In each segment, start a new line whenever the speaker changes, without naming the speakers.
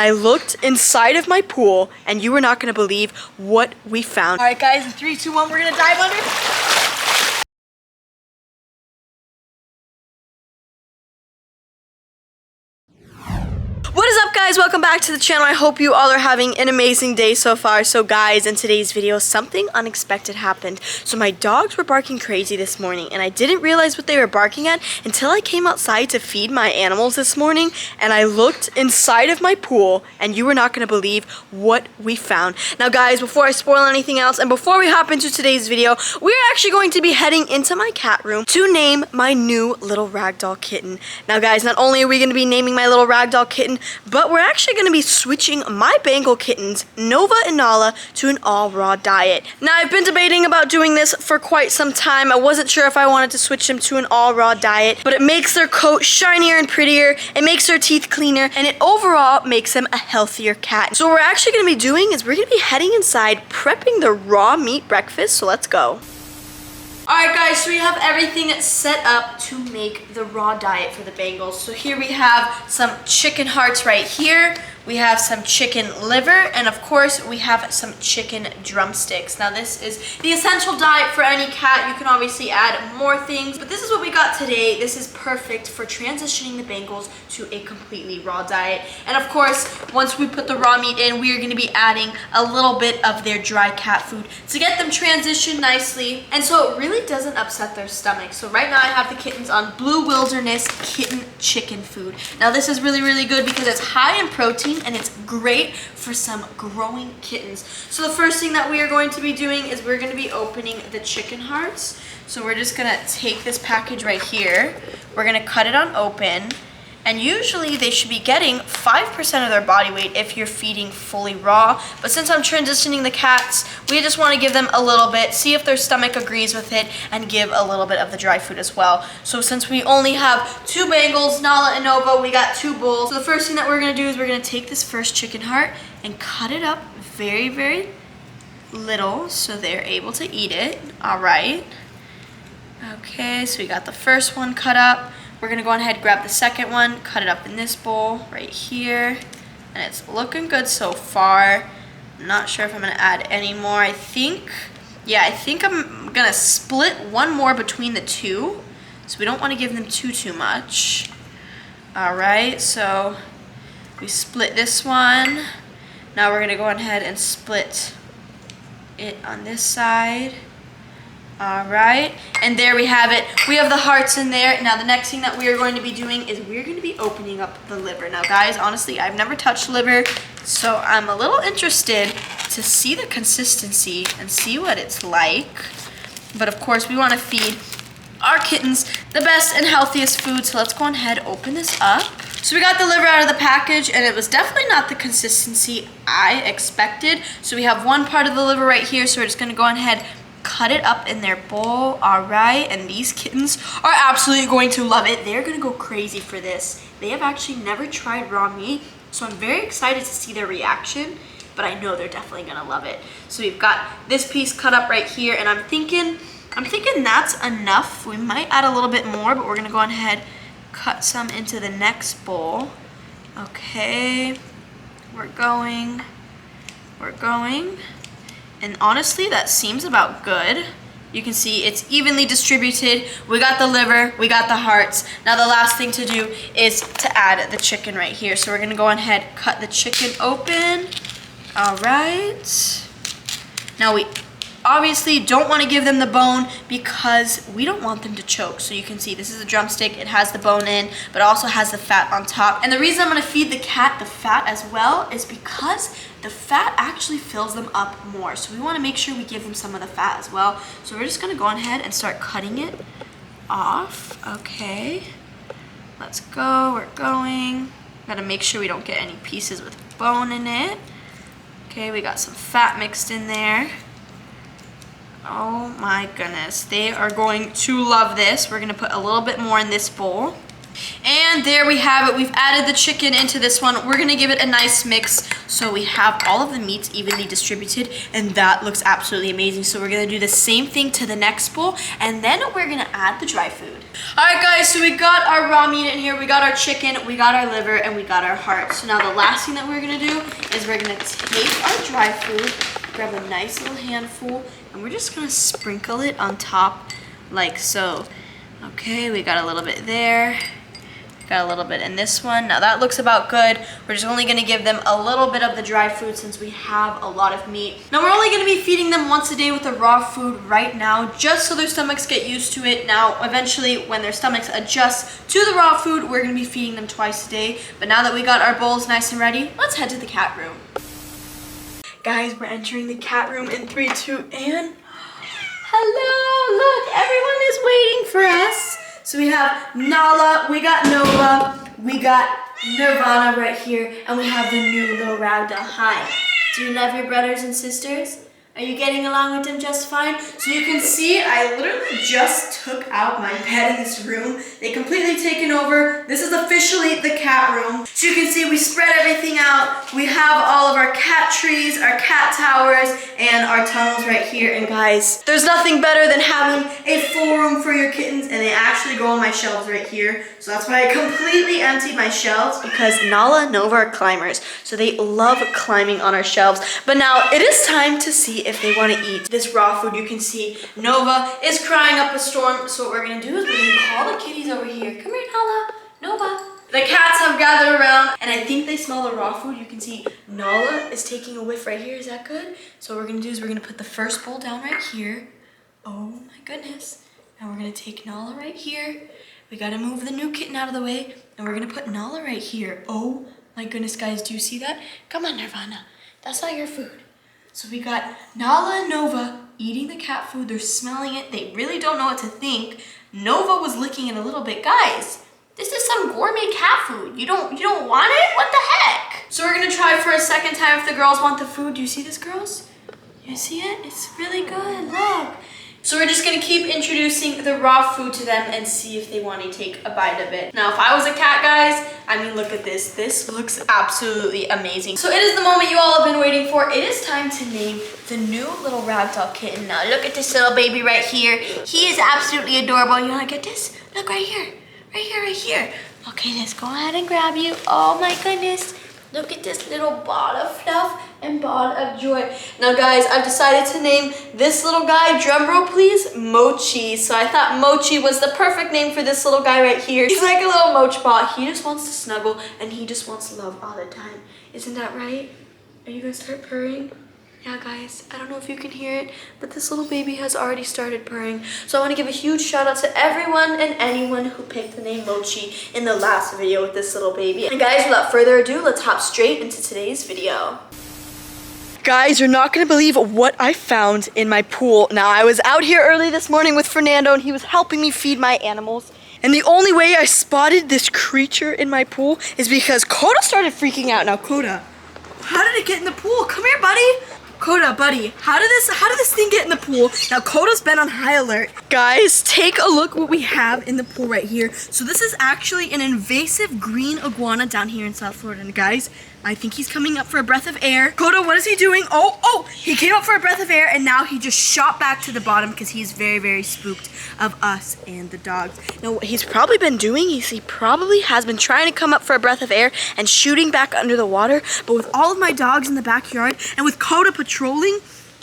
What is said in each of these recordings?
I looked inside of my pool, and you are not gonna believe what we found. All right, guys, in 3, 2, 1, we're gonna dive under. What is up, guys? Welcome back to the channel. I hope you all are having an amazing day so far. So guys, in today's video, something unexpected happened. So my dogs were barking crazy this morning, and I didn't realize what they were barking at until I came outside to feed my animals this morning, and I looked inside of my pool, and you are not going to believe what we found. Now guys, before I spoil anything else, and before we hop into today's video, we're actually going to be heading into my cat room to name my new little ragdoll kitten. Now guys, not only are we going to be naming my little ragdoll kitten, but we're actually going to be switching my Bengal kittens, Nova and Nala, to an all-raw diet. Now, I've been debating about doing this for quite some time. I wasn't sure if I wanted to switch them to an all-raw diet, but it makes their coat shinier and prettier, it makes their teeth cleaner, and it overall makes them a healthier cat. So what we're actually going to be doing is we're going to be heading inside, prepping the raw meat breakfast, so let's go. Alright guys, so we have everything set up to make the raw diet for the Bengals. So here we have some chicken hearts right here. We have some chicken liver, and of course we have some chicken drumsticks. Now this is the essential diet for any cat. You can obviously add more things, but this is what we got today. This is perfect for transitioning the Bengals to a completely raw diet. And of course, once we put the raw meat in, we are going to be adding a little bit of their dry cat food to get them transitioned nicely, and so it really doesn't upset their stomach. So right now I have the kittens on Blue Wilderness kitten chicken food. Now this is really, really good because it's high in protein and it's great for some growing kittens. So the first thing that we are going to be doing is we're going to be opening the chicken hearts. So we're just going to take this package right here. We're going to cut it on open. And usually they should be getting 5% of their body weight if you're feeding fully raw. But since I'm transitioning the cats, we just want to give them a little bit, see if their stomach agrees with it, and give a little bit of the dry food as well. So since we only have 2 Bengals, Nala and Nova, we got 2 bowls. So the first thing that we're going to do is we're going to take this first chicken heart and cut it up very, very little so they're able to eat it. All right. Okay, so we got the first one cut up. We're gonna go ahead and grab the second one, cut it up in this bowl right here. And it's looking good so far. I'm not sure if I'm gonna add any more. I think I'm gonna split one more between the two. So we don't wanna give them too much. All right, so we split this one. Now we're gonna go ahead and split it on this side. All right, and there we have it. We have the hearts in there. Now the next thing that we are going to be doing is we're going to be opening up the liver. Now guys, honestly, I've never touched liver, so I'm a little interested to see the consistency and see what it's like. But of course, we want to feed our kittens the best and healthiest food, so let's go ahead and open this up. So we got the liver out of the package, and it was definitely not the consistency I expected. So we have one part of the liver right here, so we're just going to go ahead cut it up in their bowl. All right, and these kittens are absolutely going to love it. They're gonna go crazy for this. They have actually never tried raw meat, so I'm very excited to see their reaction, but I know they're definitely gonna love it. So we've got this piece cut up right here, and I'm thinking that's enough. We might add a little bit more, but we're gonna go ahead cut some into the next bowl. Okay, we're going. And honestly, that seems about good. You can see it's evenly distributed. We got the liver, we got the hearts. Now the last thing to do is to add the chicken right here. So we're gonna go ahead, cut the chicken open. All right. Now we obviously don't wanna give them the bone because we don't want them to choke. So you can see this is a drumstick, it has the bone in, but also has the fat on top. And the reason I'm gonna feed the cat the fat as well is because the fat actually fills them up more. So we wanna make sure we give them some of the fat as well. So we're just gonna go ahead and start cutting it off. Okay, let's go, we're going. Gotta make sure we don't get any pieces with bone in it. Okay, we got some fat mixed in there. Oh my goodness, they are going to love this. We're gonna put a little bit more in this bowl. And there we have it. We've added the chicken into this one. We're gonna give it a nice mix so we have all of the meats evenly distributed, and that looks absolutely amazing. So we're gonna do the same thing to the next bowl, and then we're gonna add the dry food. All right, guys, so we got our raw meat in here. We got our chicken, we got our liver, and we got our heart. So now the last thing that we're gonna do is we're gonna take our dry food, grab a nice little handful, and we're just gonna sprinkle it on top like so. Okay, we got a little bit there. Got a little bit in this one. Now that looks about good. We're just only gonna give them a little bit of the dry food since we have a lot of meat. Now we're only gonna be feeding them once a day with the raw food right now, just so their stomachs get used to it. Now, eventually, when their stomachs adjust to the raw food, we're gonna be feeding them twice a day. But now that we got our bowls nice and ready, let's head to the cat room. Guys, we're entering the cat room in 3, 2, and... Hello, look, everyone is waiting for us. So we have Nala, we got Nova, we got Nirvana right here, and we have the new little ragdoll. Hi, do you love your brothers and sisters? Are you getting along with them just fine? So you can see I literally just took out my bed in this room. They completely taken over. This is officially the cat room. So you can see we spread everything out. We have all of our cat trees, our cat towers, and our tunnels right here. And guys, there's nothing better than having a full room for your kittens, and they actually go on my shelves right here. So that's why I completely emptied my shelves, because Nala and Nova are climbers. So they love climbing on our shelves. But now it is time to see if they want to eat this raw food. You can see Nova is crying up a storm. So what we're going to do is we're going to call the kitties over here. Come here, Nala, Nova. The cats have gathered around, and I think they smell the raw food. You can see Nala is taking a whiff right here. Is that good? So what we're going to do is we're going to put the first bowl down right here. Oh my goodness. Now we're going to take Nala right here. We got to move the new kitten out of the way, and we're going to put Nala right here. Oh my goodness, guys. Do you see that? Come on, Nirvana. That's not your food. So we got Nala and Nova eating the cat food. They're smelling it. They really don't know what to think. Nova was licking it a little bit. Guys, this is some gourmet cat food. You don't want it? What the heck? So we're gonna try for a second time if the girls want the food. Do you see this, girls? You see it? It's really good. Look. So we're just gonna keep introducing the raw food to them and see if they want to take a bite of it. Now, if I was a cat, guys, I mean, look at this. This looks absolutely amazing. So it is the moment you all have been waiting for. It is time to name the new little ragdoll kitten. Now, look at this little baby right here. He is absolutely adorable. You wanna get this? Look right here. Right here, right here. Okay, let's go ahead and grab you. Oh my goodness. Look at this little ball of fluff and ball of joy. Now guys, I've decided to name this little guy, drumroll please, Mochi. So I thought Mochi was the perfect name for this little guy right here. He's like a little mochi ball. He just wants to snuggle and he just wants love all the time. Isn't that right? Are you gonna start purring? Yeah, guys, I don't know if you can hear it, but this little baby has already started purring. So I want to give a huge shout out to everyone and anyone who picked the name Mochi in the last video with this little baby. And guys, without further ado, let's hop straight into today's video. Guys, you're not gonna believe what I found in my pool. Now, I was out here early this morning with Fernando and he was helping me feed my animals. And the only way I spotted this creature in my pool is because Coda started freaking out. Now, Coda, how did it get in the pool? Come here, buddy. Coda, buddy, how did this thing get in the pool? Now, Coda's been on high alert. Guys, take a look what we have in the pool right here. So this is actually an invasive green iguana down here in South Florida. And guys, I think he's coming up for a breath of air. Coda, what is he doing? Oh, he came up for a breath of air and now he just shot back to the bottom because he's very, very spooked of us and the dogs. Now, what he's probably been doing is he probably has been trying to come up for a breath of air and shooting back under the water. But with all of my dogs in the backyard and with Coda patrolling,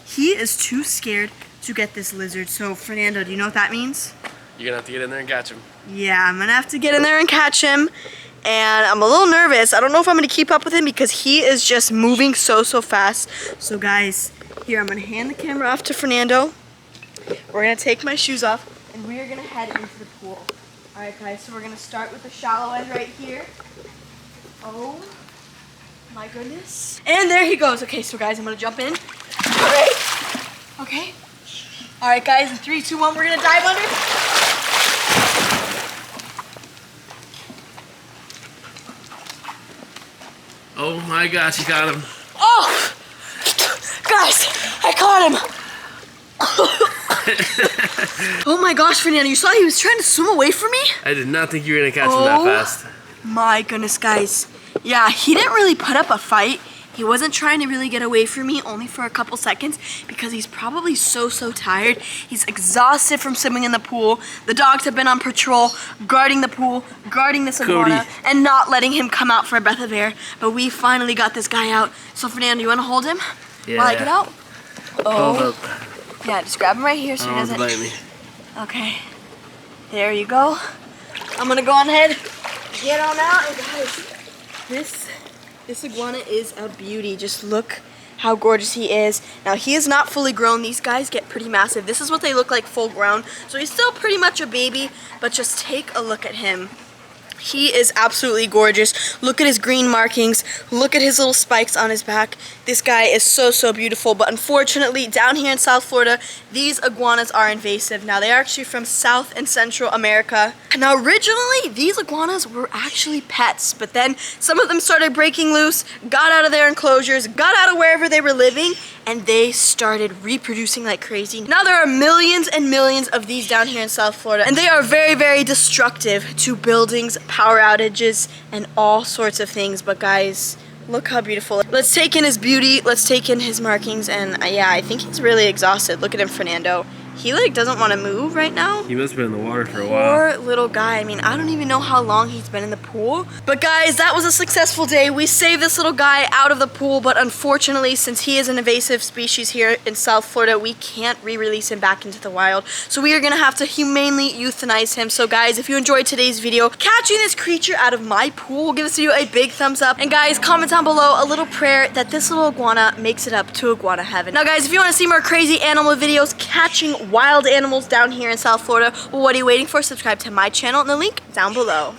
he is too scared to get this lizard. So, Fernando, do you know what that means?
You're gonna have to get in there and catch him.
Yeah, I'm gonna have to get in there and catch him. And I'm a little nervous. I don't know if I'm gonna keep up with him because he is just moving so fast. So guys, here, I'm gonna hand the camera off to Fernando. We're gonna take my shoes off and we are gonna head into the pool. All right, guys, so we're gonna start with the shallow end right here. Oh my goodness. And there he goes. Okay, so guys, I'm gonna jump in. All right, okay. All right, guys, in 3, 2, 1, we're gonna dive under.
Oh my gosh, you got him.
Oh, guys, I caught him. Oh my gosh, Fernando, you saw he was trying to swim away from me?
I did not think you were gonna catch him that fast.
My goodness, guys. Yeah, he didn't really put up a fight. He wasn't trying to really get away from me, only for a couple seconds, because he's probably so tired. He's exhausted from swimming in the pool. The dogs have been on patrol, guarding the pool, guarding this iguana, and not letting him come out for a breath of air. But we finally got this guy out. So Fernando, you want to hold him while I get out?
Hold up.
Yeah, just grab him right here so he doesn't
bite me.
Okay, there you go. I'm gonna go on ahead, get on out, and guys, this iguana is a beauty. Just look how gorgeous he is. Now, he is not fully grown. These guys get pretty massive. This is what they look like full grown. So he's still pretty much a baby, but just take a look at him. He is absolutely gorgeous. Look at his green markings. Look at his little spikes on his back. This guy is so beautiful, but unfortunately, down here in South Florida, these iguanas are invasive. Now, they are actually from South and Central America. Now, originally, these iguanas were actually pets, but then some of them started breaking loose, got out of their enclosures, got out of wherever they were living, and they started reproducing like crazy. Now, there are millions and millions of these down here in South Florida, and they are very destructive to buildings, power outages, and all sorts of things. But guys, look how beautiful. Let's take in his beauty, let's take in his markings, and yeah, I think he's really exhausted. Look at him, Fernando. He like doesn't want to move right now.
He must have been in the water for a while.
Poor little guy. I mean, I don't even know how long he's been in the pool. But guys, that was a successful day. We saved this little guy out of the pool, but unfortunately, since he is an invasive species here in South Florida, we can't re-release him back into the wild. So we are gonna have to humanely euthanize him. So guys, if you enjoyed today's video, catching this creature out of my pool, give this video a big thumbs up. And guys, comment down below a little prayer that this little iguana makes it up to iguana heaven. Now guys, if you want to see more crazy animal videos catching wild animals down here in South Florida, well, what are you waiting for? Subscribe to my channel and the link down below.